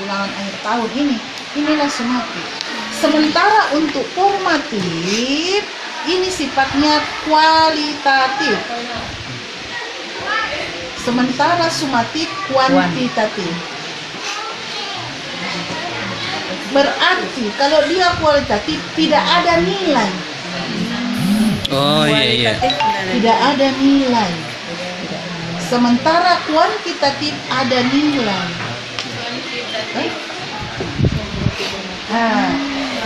ulangan akhir tahun inilah sumatif. Sementara untuk formatif ini sifatnya kualitatif, sementara sumatif kuantitatif. Berarti kalau dia kualitatif tidak ada nilai. Oh iya. Tidak ada nilai. Sementara kuantitatif ada nilai. Nah,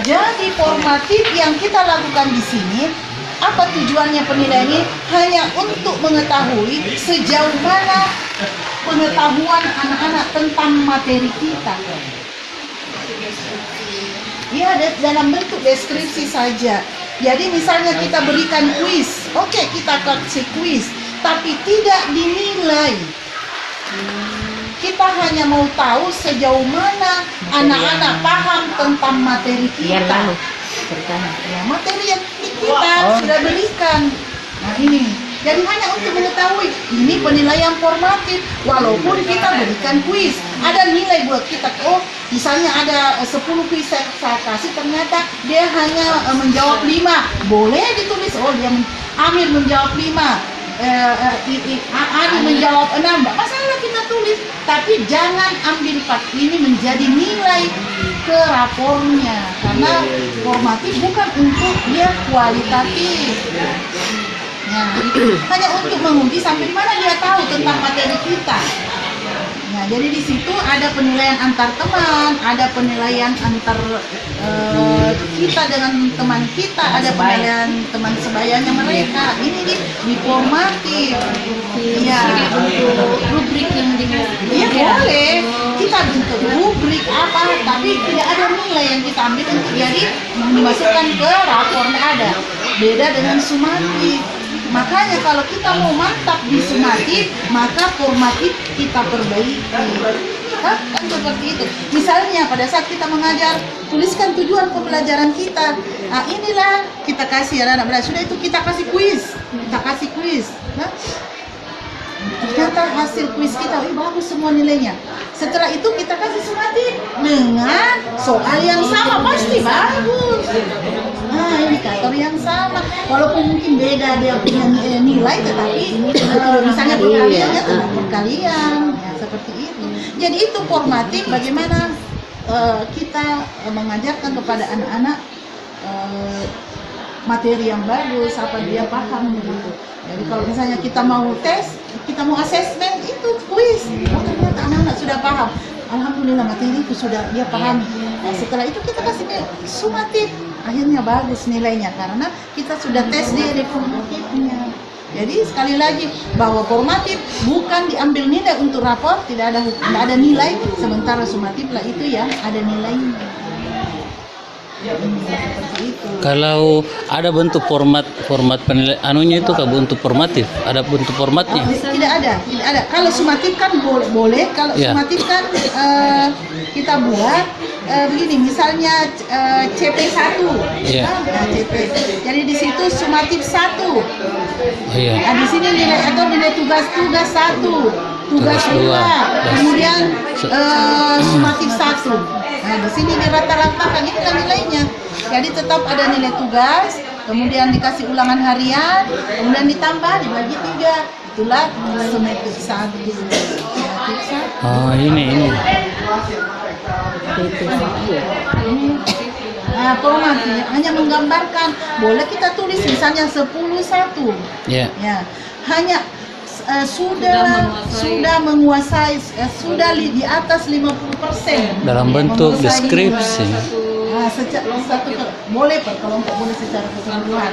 jadi formatif yang kita lakukan di sini, apa tujuannya penilaian ini? Hanya untuk mengetahui sejauh mana pengetahuan anak-anak tentang materi kita. Ya, dalam bentuk deskripsi saja. Jadi misalnya kita berikan kuis, oke, kita kasih kuis, tapi tidak dinilai. Kita hanya mau tahu sejauh mana anak-anak paham tentang materi kita. Ya, materi yang kita sudah berikan. Nah ini, jadi hanya untuk mengetahui ini penilaian formatif. Walaupun kita berikan kuis, ada nilai buat kita. Oh, misalnya ada 10 kuis saya kasih, ternyata dia hanya menjawab 5. Boleh ditulis, oh dia Amir menjawab 5. Adi menjawab 6, tidak masalah kita tulis, tapi jangan ambil ini menjadi nilai ke rapornya, karena formatif bukan untuk dia kualitatif. Nah, hanya untuk menguji sampai mana dia tahu tentang materi kita. Nah, jadi di situ ada penilaian antar teman, ada penilaian antar kita dengan teman kita, ada penilaian teman sebayanya mereka. Ini di formatif. Iya, bentuk rubrik yang iya boleh. Kita bentuk rubrik apa, tapi tidak ada nilai yang kita ambil untuk jadi dimasukkan ke rapornya ada. Beda dengan sumatif. Makanya kalau kita mau mantap di sumatif, maka formatif kita perbaiki. Kan seperti itu. Misalnya pada saat kita mengajar, tuliskan tujuan pembelajaran kita. Nah, inilah kita kasih anak-anak belajar. Sudah itu kita kasih kuis. Ternyata hasil kuis kita, bagus semua nilainya. Setelah itu kita kasih sumatif dengan soal yang sama, pasti bagus. Nah, indikator yang sama, walaupun mungkin beda dia punya nilai, tetapi misalnya perkaliannya tetap perkalian, ya, seperti itu. Jadi itu formatif, bagaimana kita mengajarkan kepada anak-anak materi yang bagus, apa dia paham begitu. Jadi kalau misalnya kita mau tes, kita mau asesmen, itu kuis. Oh, ternyata anak-anak sudah paham. Alhamdulillah materi itu sudah dia paham. Nah, setelah itu kita kasih sumatif, akhirnya bagus nilainya karena kita sudah tes dia di formatifnya. Jadi sekali lagi bahwa formatif bukan diambil nilai untuk rapor, tidak ada nilai, sementara sumatif lah itu yang ada nilainya. Seperti itu. Kalau ada bentuk format penilaian anunya itu bentuk formatif, ada bentuk formatnya? Tidak ada. Kalau sumatif kan boleh. Kalau sumatif kan kita buat begini, misalnya CP1. Nah, CP. Jadi di situ sumatif 1. Nah, di sini nilai tugas 1, tugas 2, kemudian sumatif 1. Nah, di sini dirata-ratakan, ini kan nilainya. Jadi tetap ada nilai tugas, kemudian dikasih ulangan harian, kemudian ditambah dibagi 3. Itulah sumatif 1. Oh, ini. Nah, formatif hanya menggambarkan. Boleh kita tulis misalnya 10-1. Ya. Hanya sudah menguasai di atas 50% dalam bentuk deskripsi. Nah, boleh per kelompok, boleh secara keseluruhan.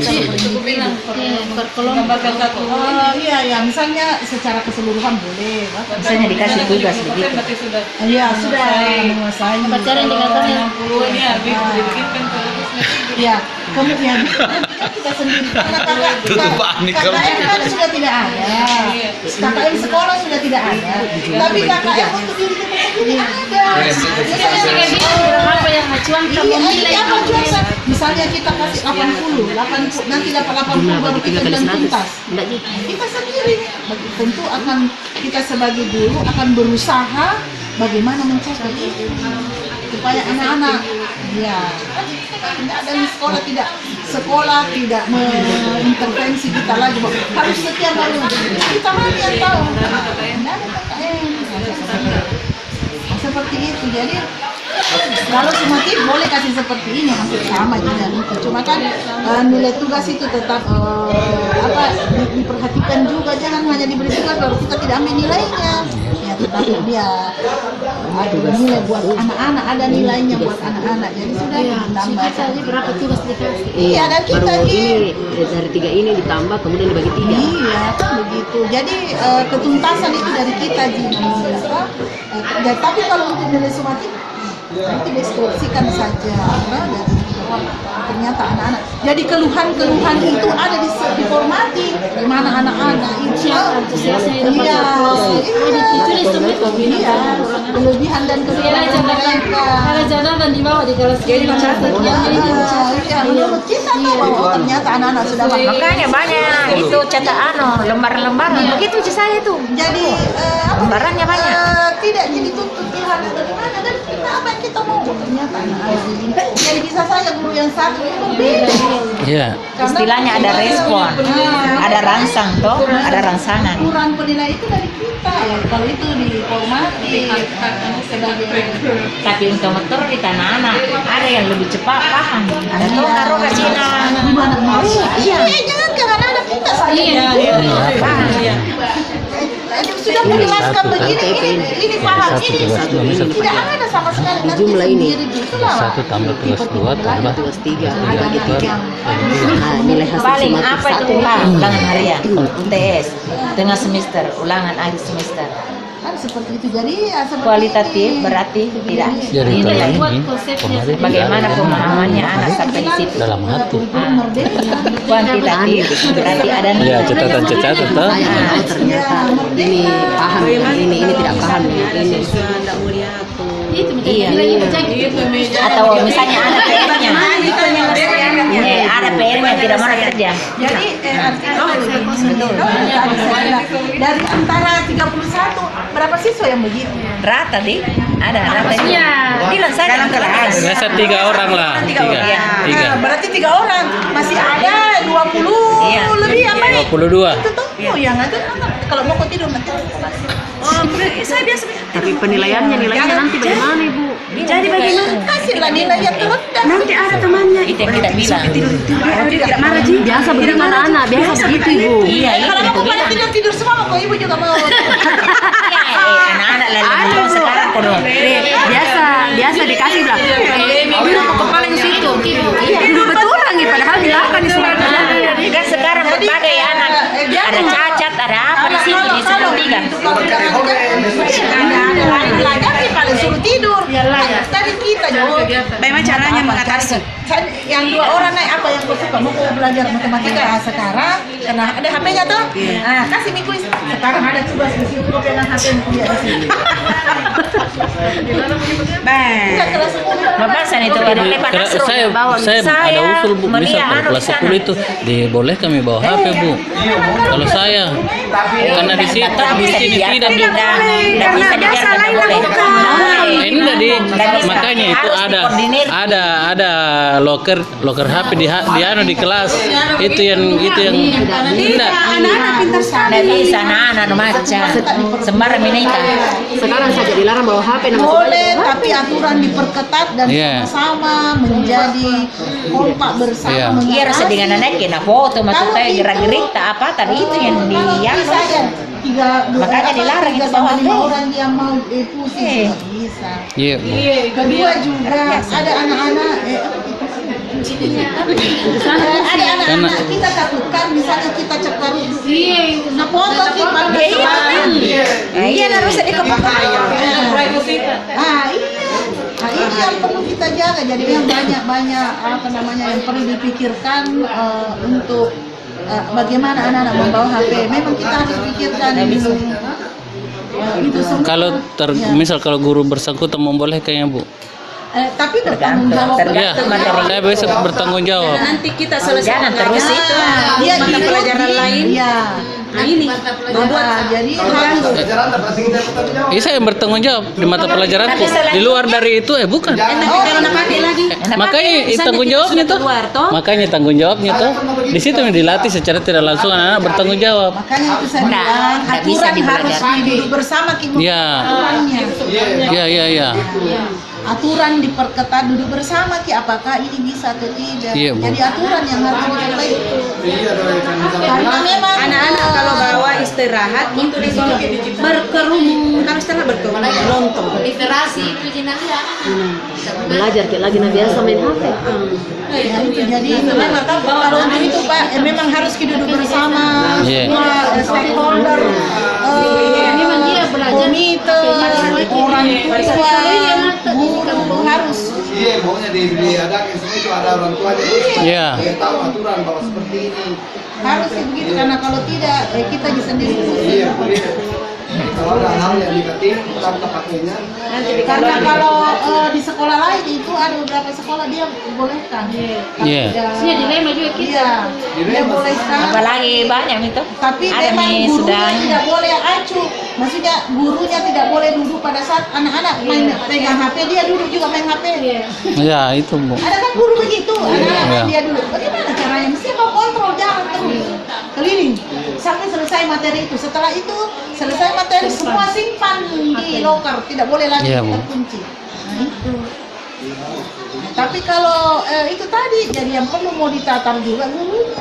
Jangan per kelompok. Iya, misalnya secara keseluruhan boleh. Misalnya dikasih tugas begitu. Iya, sudah menguasai. Pacaran indikatornya. Iya, kemudian kita sendiri. Karena Tutupan nih kalau KKN kan sudah tidak ada. KKN sekolah sudah tidak ada. Tapi KKN untuk diri kita sendiri ada. Apa yang acuan kamu nilai Iya, apa acuan? Misalnya kita kasih 80, nanti dapat 80 baru kita bilang tuntas. Kita sendiri tentu akan kita sebagai guru akan berusaha bagaimana mencapai itu supaya anak-anak ya tidak ada di sekolah tidak mengintervensi kita lagi bahwa harus sekian hari kita hanya yang tahu tidak ada seperti itu. Jadi kalau sumatif boleh kasih seperti ini hampir sama juga itu. Cuma kan nilai tugas itu tetap diperhatikan juga, jangan hanya diberi tugas baru kita tidak ambil nilainya. Ya tetapi dia ada nilai buat anak-anak, ada nilainya buat anak-anak. Jadi sudah ditambah. tadi berapa tugas dikasih? Iya, dan kita ini dari 3 ini ditambah kemudian dibagi 3. Iya, kan begitu. Jadi ketuntasan itu dari kita tapi kalau untuk nilai sumatif nanti diinstruksikan saja ternyata anak-anak. Jadi keluhan-keluhan itu ada di formatif di mana anak-anak itu kelebihan dan kekurangan mereka. Ada catatan di bawah di kelas ini. Menurut kita bahwa ternyata anak-anak sudah Makanya banyak itu cetak lembar-lembaran. Begitu sih saya tuh. jadi Lembarannya banyak. tidak jadi tuntut Tuhan atau gimana dan kita apa yang kita mau ternyata anak-anak ini. Jadi bisa saja guru yang satu itu berbeda. Iya. Istilahnya ada respon, ada rangsang toh, ada rangsangan. Ukuran penilaian itu dari kita ya. Kalau itu dihormati sebagai Tapi untuk motor di tanah anak ada yang lebih cepat paham. Ada tuh karo kasina. gimana mau? Iya. Jangan ke anak-anak kita saja. Iya. Paham. Sudah menjelaskan begini, ini paham ini. Tidak ada sama sekali nanti Jumlah ini. sendiri itulah. 1 tambah tugas 2 tambah Tugas 3 Ada gitu. yang Nilai hasil Paling sumatif apa itu 1 ulangan harian UTS tengah semester, ulangan akhir semester. kan seperti itu. Jadi ya seperti Kualitatif ini. berarti tidak. Jadi Ini kalau lagi. ini formatif Bagaimana pemahamannya anak sampai di situ. dalam hati. Merdeka. Kuantitatif berarti ada Ya, catatan-catatan toh. Oh ternyata ini paham, ini tidak paham ini. Itu Iya. nilai cek gitu. Atau misalnya ada PR-nya. Ada PR-nya tidak mau kerja. Jadi betul. Dari antara 31 berapa siswa yang begitu? Rata deh. Ada rata. Iya. Bilang saya dalam kelas. Biasa 3 orang lah. 3. Berarti 3 orang masih ada 20 Iya. lebih apa nih? 22. Itu tuh yang ada kalau mau kau tidur nanti. Saya biasa. Tapi penilaiannya nanti bagaimana Ibu? Jadi bagaimana? Kasihlah nilai yang terendah. Nanti ada temannya. Itu yang kita bilang. Tidak marah Ji. Biasa begitu anak-anak, biasa begitu Ibu. Iya, itu Kalau yang mau aku pada bilang. tidur semua, kok ibu juga mau. Iya, anak-anak lalu sekarang kodong. Biasa dikasih bilang. Duduk kepala yang situ. Iya, duduk betul lagi padahal biarkan di surat. Kan sekarang berbagai anak ada cacat, ada apa di sini di sebelah tiga. Ada lain belajar sih paling suruh tidur. Tadi kita Bagaimana caranya mengatasi? yang 2 orang naik apa yang kau suka mau kau belajar matematika sekarang karena ada HP-nya tuh. Nah, kasih mikuis. Sekarang ada tugas di sini kau pegang HP yang kuliah di sini. Enggak kelas 10. Bapak saya itu ada lepas Saya ada usul Bu, bisa kalau kelas 10 itu boleh kami bawa HP Bu. Kalau saya karena di sini tidak Bu. Tidak bisa dibiarkan tidak boleh. Ini tadi makanya itu ada loker HP di kelas. Itu yang tidak. Anak-anak pintar sekali. Tidak bisa anak-anak macam sembarang menikah. Sekarang saja dilarang bawa HP Boleh, tapi aturan diperketat dan Iya. sama-sama menjadi kompak bersama. Iya. Iya rasa dengan anak kena foto maksudnya gerak-gerik tak apa tadi itu yang Bisa diam. Makanya dilarang itu bawa 5 HP. orang yang mau pusing nggak bisa. Iya Bu. Kedua juga ada anak-anak ada anak-anak kita takutkan misalnya kita cekar nah foto kita Iya harus dikepokan. ini yang perlu kita jaga. menjaga. Jadi yang banyak apa namanya yang perlu dipikirkan untuk bagaimana anak-anak membawa HP. Memang kita harus pikirkan itu semua. Kalau Ya. misal kalau guru bersangkutan membolehkannya Bu? Tapi bertanggung jawab. Ya, saya besok bertanggung jawab. Nanti kita selesai Jangan terus mengajar, itu. Dia mata pelajaran lain. Iya. Nah ini membuat Jadi harus. Iya saya yang bertanggung jawab di mata pelajaranku. Di luar dari itu bukan. nanti kalau nak pakai lagi. Makanya Misalnya tanggung kita jawabnya sudah tuh. keluar, toh. Makanya tanggung jawabnya tuh. Di situ yang dilatih secara tidak langsung anak-anak bertanggung jawab. Makanya itu saya Nah, bilang nggak bisa aturan harus dibelajar. duduk bersama kita. Ya. Aturannya. Ya. Aturan diperketat duduk bersama ki apakah ini bisa atau tidak. Iya, Bu. Jadi aturan yang harus diperbaiki. Karena memang Anak-anak kalau bawa istirahat itu di situ berkerumun, harus istirahat berkerumun nonton. Literasi itu jenazah. Belajar kayak lagi nah biasa main HP. ya, itu jadi itu memang kalau untuk itu Pak memang harus kita duduk bersama Iya. semua stakeholder. Memang dia belajar komite, orang tua, guru harus. Iya, pokoknya diadakan semua itu ada orang tuanya. Iya. Dia tahu aturan bahwa seperti ini. Harus begitu karena kalau tidak kita sendiri pusing. Iya, iya. Kalau ada hal yang negatif, kita pakainya. Karena kalau di sekolah lain itu ada beberapa sekolah dia bolehkan. Iya. Iya dilema juga kita. Iya, dia bolehkan. Apalagi banyak itu. Tapi Ada memang nih, gurunya sudah. tidak boleh acuh. Maksudnya gurunya tidak boleh duduk pada saat anak-anak main pegang HP, dia duduk juga main HP. Ya itu Bu. Ada kan guru begitu, anak-anak main Iya. dia duduk. Bagaimana caranya? Mesti kau kontrol jalan terus. Keliling sampai selesai materi itu. Setelah itu selesai materi semua simpan di loker, tidak boleh lagi Iya, Bu. terkunci. Nah itu. Tapi kalau itu tadi jadi yang perlu mau ditatar juga guru.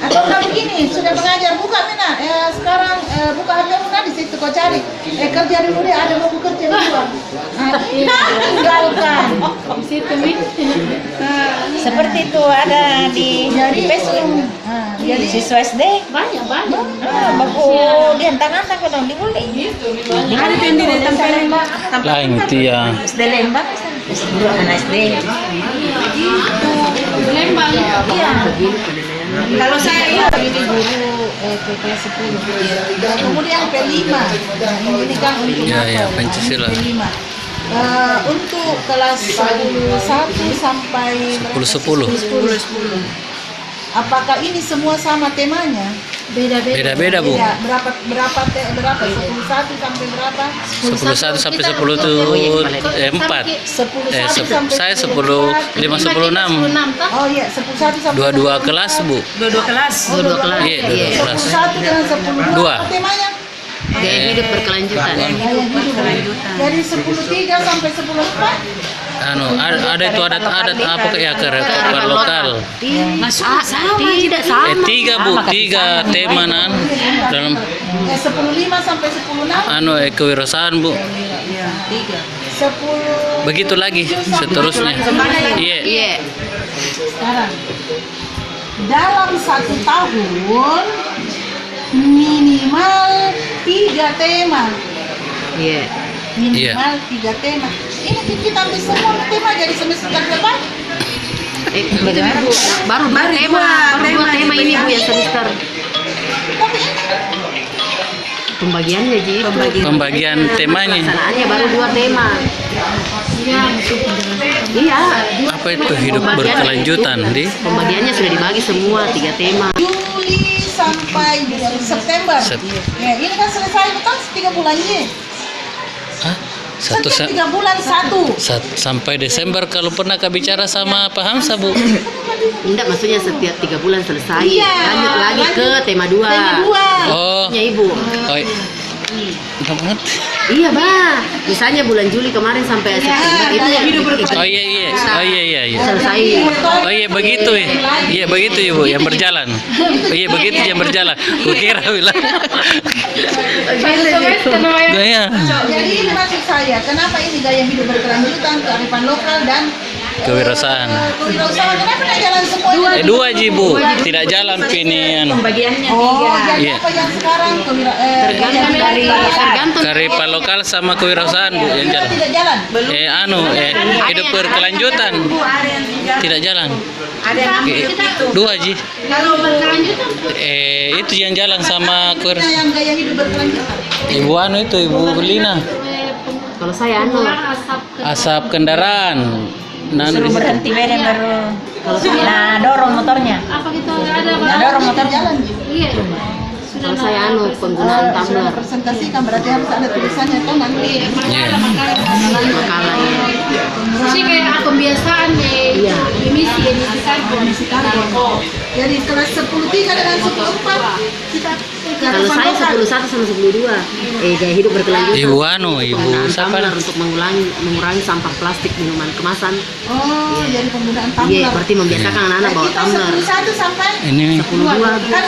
Atau enggak begini, sudah mengajar buka Mina, sekarang buka HP Mina di situ kau cari, kerja dulu deh, ada buku kerja di luar. Tinggalkan. Di situ Mi. Seperti itu ada di Jadi Facebook. jadi Siswa SD. Banyak. Baku dihantar-hantar ke dong dibeli. Ada tuh yang di tempelin Lain itu ya. SD Lembang. Anak SD. Lembang. Iya. Kalau saya ini guru ke kelas 10. Kemudian P5. Ini kan untuk Ya, ya, apa? Pancasila. P5. Untuk kelas 1 sampai 10. 10. Apakah ini semua sama temanya? Beda-beda Bu. Beda. Berapa 11 sampai berapa? 11 sampai 10 itu 4. 11 sampai Saya 10, 5, 10, 6. Oh iya, 11 sampai Dua-dua kelas Bu. dua kelas. Dua kelas. Iya, dua kelas. 1 dengan 10. Dua. Apa temanya? Gaya hidup berkelanjutan. Gaya hidup. Dari 10.3 sampai 10.4. Ada itu adat apa ya kearifan lokal. Masuk sama tidak sama. 3 Bu, 3 tema dalam 10.5 sampai 10.6. kewirausahaan Bu. 10 Begitu lagi seterusnya. Iya. Iya. sekarang. Dalam 1 tahun minimal 3 tema. Iya. Minimal 3 tema. Ini kita ambil semua tema jadi semester depan. Bagaimana Bu? Baru dua tema ini Bu yang semester. Tapi ini Pembagiannya Ji. Pembagian temanya. Pelaksanaannya baru 2 tema. Iya. Apa itu hidup berkelanjutan di? Pembagiannya sudah dibagi semua 3 tema. Juli sampai September. Ya, ini kan selesai betul 3 bulan ini. Hah? Satu Setiap 3 bulan 1. sampai Desember kalau pernah Kak bicara sama Pak Hamsa Bu. Enggak, maksudnya setiap 3 bulan selesai. Iya, Lanjut lagi ke tema 2. Tema 2. Oh. Ya Ibu. Oh. Enggak banget. Iya, Bah. Misalnya bulan Juli kemarin sampai September itu Oh iya. Oh iya. selesai. Oh iya begitu ya. Iya begitu ya Bu, yang berjalan. Oh iya begitu yang berjalan. Kukira bilang. Gaya. Jadi ini maksud saya, kenapa ini gaya hidup berkelanjutan, kearifan lokal dan kewirausahaan. Kewirausahaan kenapa tidak jalan semua? Dua ji bu, tidak jalan pinian. Pembagiannya Oh, jadi Iya. apa yang sekarang Tergantung Kearifan lokal sama kewirausahaan bu yang jalan. tidak jalan? Hidup berkelanjutan tidak jalan. ada yang ambil itu. Dua ji. Kalau berkelanjutan, Itu yang jalan sama kita yang gaya hidup berkelanjutan. Ibu anu itu Ibu Belina. kalau saya Asap kendaraan. Nah, Suruh berhenti beda baru. Nah, dorong motornya. Nah, dorong motor Jalan. kalau saya penggunaan Sudah tumbler presentasikan berarti harus ada tulisannya kan nanti. Iya. makalah ya. Sih kayak kebiasaan Iya. emisi karbon. Jadi kelas 10.3 dengan 10.4 kita Kalau saya 10.1 sama 10.2 gaya hidup berkelanjutan. Ibu anu, Ibu Penggunaan siapa? tumbler untuk mengurangi sampah plastik minuman kemasan. Oh, jadi penggunaan tumbler. Iya, berarti membiasakan anak-anak bawa Kita tumbler. 10.1 sampai Ini 10.2 kan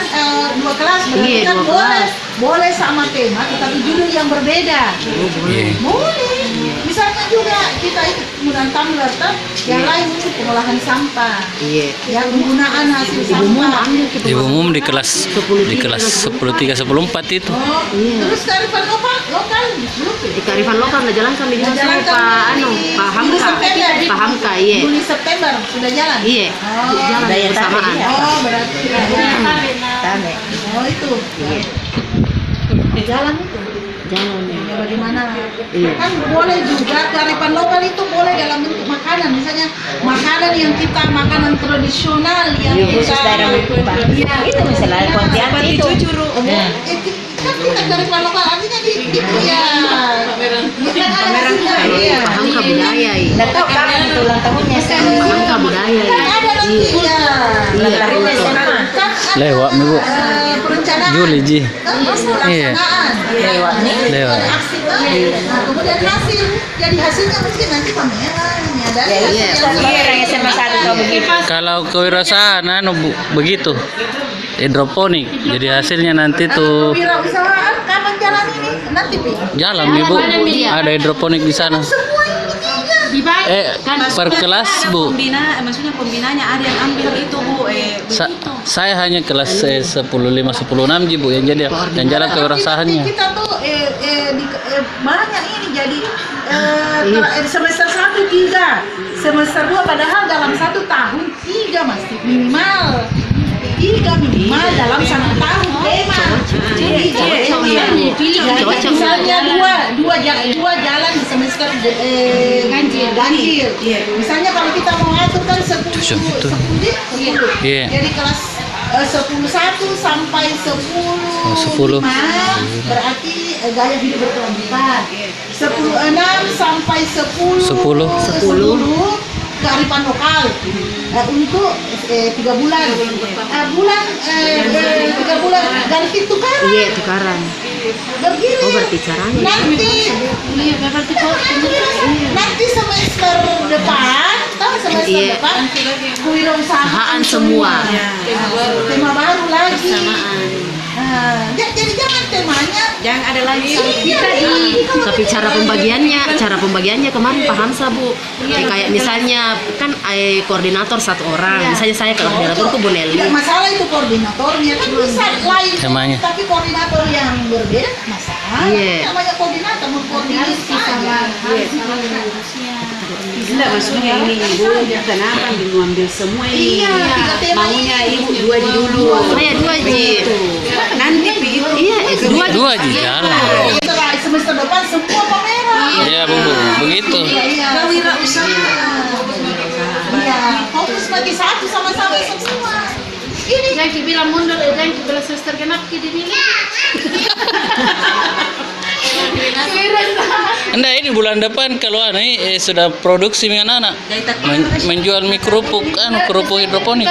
dua kelas berarti Iya, kan dua boleh kelas. boleh sama tema tetapi judul yang berbeda. Iya. Boleh. Misalnya juga kita itu penggunaan tumbler kan, yang lain itu pengolahan sampah, Iya. yang penggunaan hasil Ibu mau sampah. ambil kita. Ibu umum di kelas 10.3 10.4 itu. Oh, Iya. terus kearifan lokal belum. Di kearifan lokal udah jalan sampai juga Jalan sama Pak di Pak Juli Hamka. September. Pak Hamka, iya. Juli September sudah jalan. Iya. Oh, Jalan daya bersamaan. tarik, oh berarti Tabe. oh itu. Jalan itu. Jalan. Ya, bagaimana? Iya. Kan boleh juga kearifan lokal itu boleh dalam bentuk makanan, misalnya makanan yang kita makanan tradisional yang Khusus daerah Bukupang. Itu misalnya Pontianak itu. kan kita kearifan lokal artinya di ya bukan hasilnya iya. Pak Hamka budaya. Iya. Nggak tahu kapan itu ulang tahunnya Pak Hamka budaya. Kan Iya. ada nanti ya Ulang tahunnya SMA. kan ada, Lewat nih, Bu. perencanaan Juli ji. kan Iya. pelaksanaan Lewat nih. Lewat. ada aksi kan nah, kemudian hasil jadi hasilnya mungkin nanti pameran ya dari Iya. hasil yang Iya, orang SMA 1 tahu begitu. Kalau kewirausahaan anu Bu, begitu. Hidroponik. Jadi hasilnya nanti tuh kewirausahaan kapan jalan ini nanti Pi jalan Ibu. Ada hidroponik di sana. semua ini tiga Per kelas Bu. Maksudnya pembinanya ada yang ambil itu Bu. Saya hanya kelas 10.5 10.6 ji Bu yang jadi yang jalan kewirausahaannya. kita tuh banyak ini jadi semester 1 3 semester 2 padahal dalam 1 tahun 3 masih minimal 3 minimal dalam 1 tahun tema misalnya dua jalan di semester ganjil misalnya kalau kita mau atur kan 10 Iya. jadi kelas 10.1 sampai 10.5 berarti gaya hidup berkelanjutan 10.6 sampai 10 kearifan lokal untuk 3 bulan bulan 3 bulan ganti tukaran Iya, tukaran. begini Oh, berarti caranya. nanti semester depan semester Iya. depan kewirausahaan semua. tema baru lagi Samaan. jadi jangan temanya Jangan ada lagi Tapi cara pembagiannya kemarin Pak Hamsa Bu. Kayak misalnya kan koordinator 1 orang. Misalnya saya koordinatorku Bu Nelly. tidak masalah itu koordinatornya kan bisa lain Temanya. tapi koordinator yang berbeda nggak masalah Iya. namanya koordinator mengkoordinasi saja Tidak, maksudnya ini Ibu kenapa mengambil semua ini? Iya, 3 tema Maunya ini. Ibu 2 ji dulu. Saya 2 ji. Nanti begitu. Iya, 2 Dua ji jalan. setelah semester depan semua pameran Iya Bu, begitu. iya kewirausahaan iya fokus bagi satu sama-sama semua ini Jangan bilang mundur, jangan bilang semester genap kita bilang. Enggak, ini bulan depan kalau ini sudah produksi dengan anak menjual mie kerupuk kerupuk hidroponik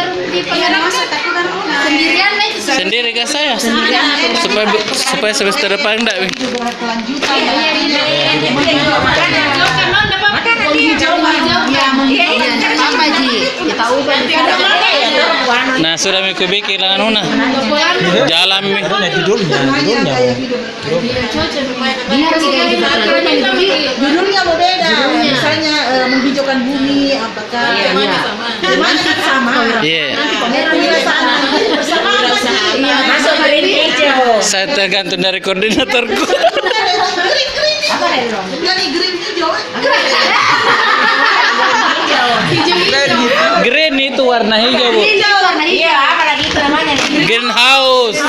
Sendirian lah itu. sendiri kan saya supaya semester depan enggak berkelanjutan Lo kan non dapat Ya, menghijaukan. Apa Ji? Kita ubah di sana. Nah, sudah mi bikin lah nuna. Jalan mi. Judulnya. Judulnya berbeda. Misalnya menghijaukan bumi, apakah gimana kan sama. Iya. Penjelasan bersama Masuk green hijau. Saya tergantung dari koordinatorku. Apa dari dong? Jadi green hijau. Green itu warna hijau, Bu. Iya, apa lagi itu namanya? Greenhouse.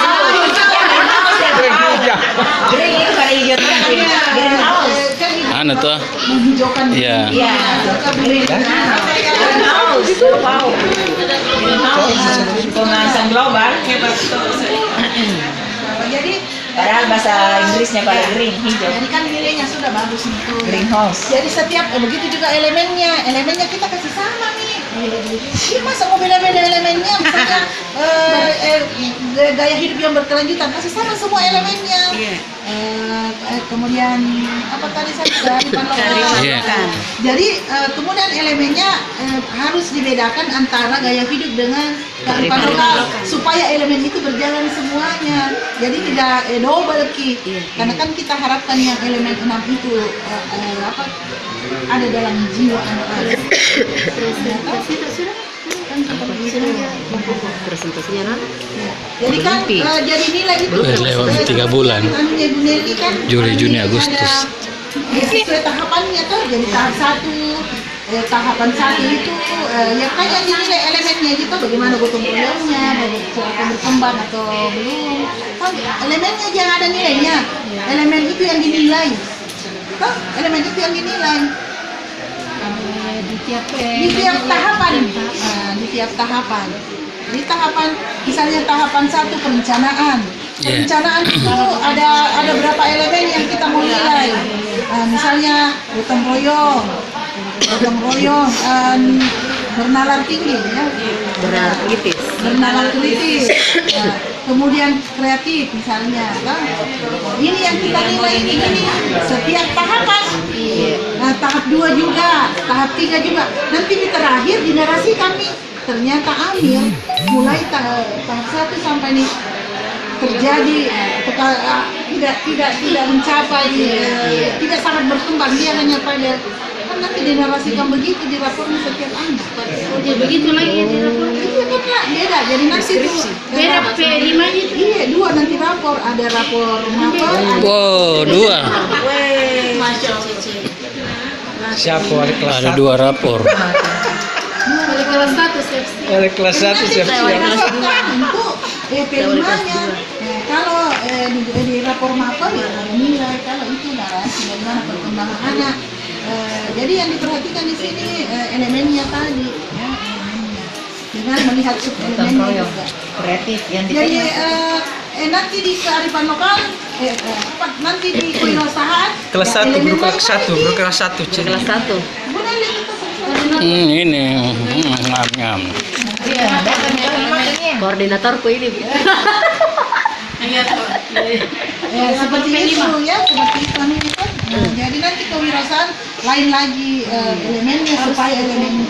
Green itu pada hijau tuh. Greenhouse. Anu tuh. Menghijaukan bumi. Iya. Iya. Greenhouse. Wow. Greenhouse. Pemanasan global. Jadi Padahal bahasa Inggrisnya pada green, hijau. Jadi kan nilainya sudah bagus itu. Greenhouse. Jadi setiap begitu juga elemennya kita kasih sama nih. Ini masa mau beda-beda elemennya? Misalnya gaya hidup yang berkelanjutan kasih sama semua elemennya. Kemudian apa tadi saya kearifan lokal. Iya. Jadi kemudian elemennya harus dibedakan antara gaya hidup dengan kearifan lokal supaya elemen itu berjalan semuanya. Jadi tidak double ki. Karena kan kita harapkan yang elemen 6 itu ada dalam jiwa anak-anak. Presentasinya Ran. Jadi kan jadi nilai itu Lewat 3 bulan. anunya Bu Nelly kan Juli, Juni, ada- Agustus. sesuai tahapannya tuh, jadi tahap 1, tahapan 1 itu ya kan yang dinilai elemennya gitu, bagaimana gotong royongnya, bagaimana berkembang atau belum. Kan elemennya aja yang ada nilainya, elemen itu yang dinilai. Toh, elemen itu yang dinilai di tiap tahapan. Nah, di tiap tahapan. Di tahapan, misalnya tahapan 1 perencanaan. Perencanaan itu ada berapa elemen yang kita mau nilai. Misalnya gotong royong, bernalar tinggi, ya. Bernalar kritis. Kemudian kreatif misalnya, kan? Ini yang kita nilai ini setiap tahapan. Nah, tahap 2 juga, tahap 3 juga. Nanti di terakhir di narasi kami ternyata Amir mulai tahap 1 sampai nih terjadi tidak mencapai, tidak sangat berkembang, dia hanya pada kan nanti dinarasikan begitu di rapornya setiap anak. Jadi begitu lagi di rapor. Itu kan beda, jadi nanti itu Beda P5 itu. iya 2 nanti rapor, ada rapor mapel, ada Wow, 2. Siapa wali kelas Ada 2 rapor. Dari kelas 1 seksi. Wali kelas 1 nanti siap-siap. dimasukkan untuk P5-nya. Kalau di rapor mapel ya ada nilai, kalau itu narasi bagaimana perkembangan anak. Jadi yang diperhatikan di sini elemennya tadi, ya, elemennya. Dengan melihat sub-elemennya juga. Kreatif yang Jadi nanti di kearifan lokal, nanti di kewirausahaan. Kelas ya, 1, elemen guru kelas 1, lain guru pasti. kelas 1. Kelas 1. Boleh lihat itu sesuatu. Ini ngam. Iya, datang ini. Koordinatorku ini. Bu. Seperti itu ya, seperti itu anunya kan. Jadi nanti kewirausahaan lain lagi elemennya supaya elemen